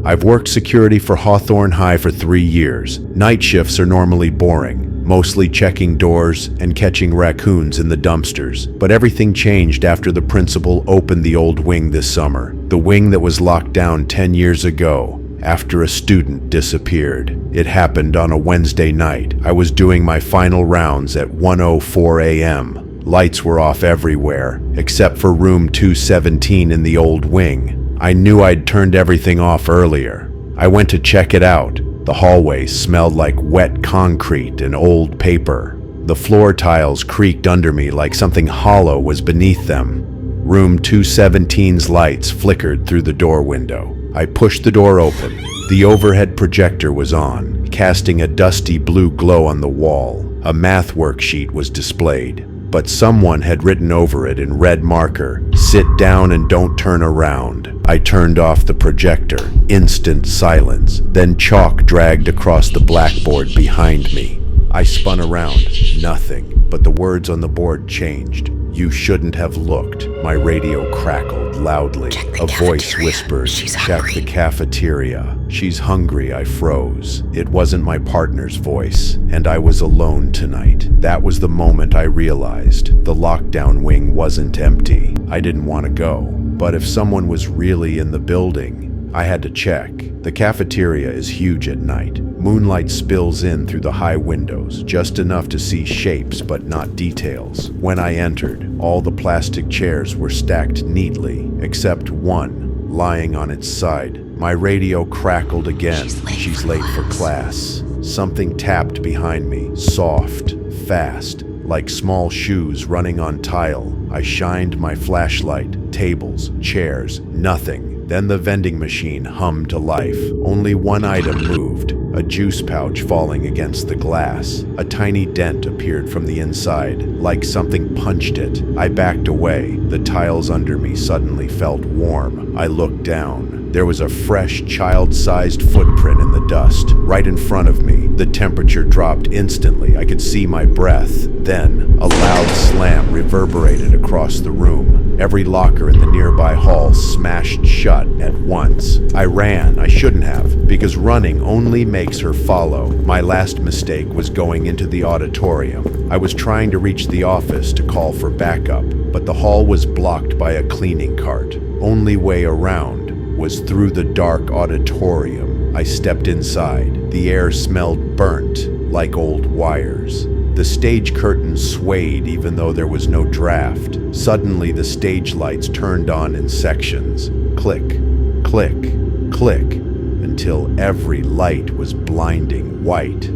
I've worked security for Hawthorne High for 3 years. Night shifts are normally boring, mostly checking doors and catching raccoons in the dumpsters. But everything changed after the principal opened the old wing this summer. The wing that was locked down 10 years ago after a student disappeared. It happened on a Wednesday night. I was doing my final rounds at 1:04 a.m. Lights were off everywhere, except for room 217 in the old wing. I knew I'd turned everything off earlier. I went to check it out. The hallway smelled like wet concrete and old paper. The floor tiles creaked under me like something hollow was beneath them. Room 217's lights flickered through the door window. I pushed the door open. The overhead projector was on, casting a dusty blue glow on the wall. A math worksheet was displayed, but someone had written over it in red marker, "Sit down and don't turn around." I turned off the projector. Instant silence. Then chalk dragged across the blackboard behind me. I spun around. Nothing, but the words on the board changed. "You shouldn't have looked." My radio crackled loudly. A voice whispered, "Check the cafeteria. She's hungry." I froze. It wasn't my partner's voice, and I was alone tonight. That was the moment I realized the lockdown wing wasn't empty. I didn't want to go, but if someone was really in the building, I had to check. The cafeteria is huge at night. Moonlight spills in through the high windows, just enough to see shapes but not details. When I entered, all the plastic chairs were stacked neatly, except one, lying on its side. My radio crackled again. She's late for class. Something tapped behind me, soft, fast, like small shoes running on tile. I shined my flashlight. Tables, chairs, nothing. Then the vending machine hummed to life. Only one item moved, a juice pouch falling against the glass. A tiny dent appeared from the inside, like something punched it. I backed away. The tiles under me suddenly felt warm. I looked down. There was a fresh, child-sized footprint in the dust, right in front of me. The temperature dropped instantly. I could see my breath. Then, a loud slam reverberated across the room. Every locker in the nearby hall smashed shut at once. I ran. I shouldn't have, because running only makes her follow. My last mistake was going into the auditorium. I was trying to reach the office to call for backup, but the hall was blocked by a cleaning cart. Only way around was through the dark auditorium. I stepped inside. The air smelled burnt, like old wires. The stage curtain swayed even though there was no draft. Suddenly, the stage lights turned on in sections. Click, click, click, until every light was blinding white.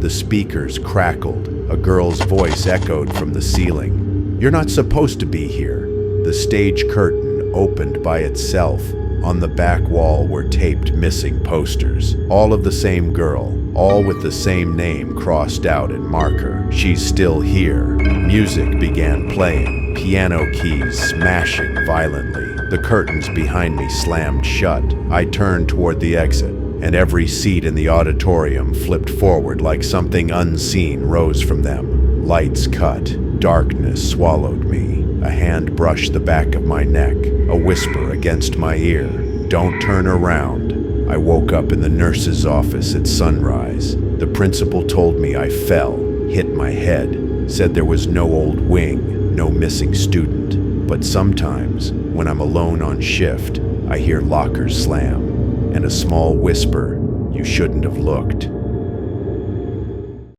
The speakers crackled. A girl's voice echoed from the ceiling. "You're not supposed to be here." The stage curtain opened by itself. On the back wall were taped missing posters, all of the same girl, all with the same name crossed out in marker. "She's still here." Music began playing, piano keys smashing violently. The curtains behind me slammed shut. I turned toward the exit, and every seat in the auditorium flipped forward like something unseen rose from them. Lights cut. Darkness swallowed me. A hand brushed the back of my neck, a whisper against my ear. "Don't turn around." I woke up in the nurse's office at sunrise. The principal told me I fell, hit my head, said there was no old wing, no missing student. But sometimes, when I'm alone on shift, I hear lockers slam, and a small whisper, "You shouldn't have looked."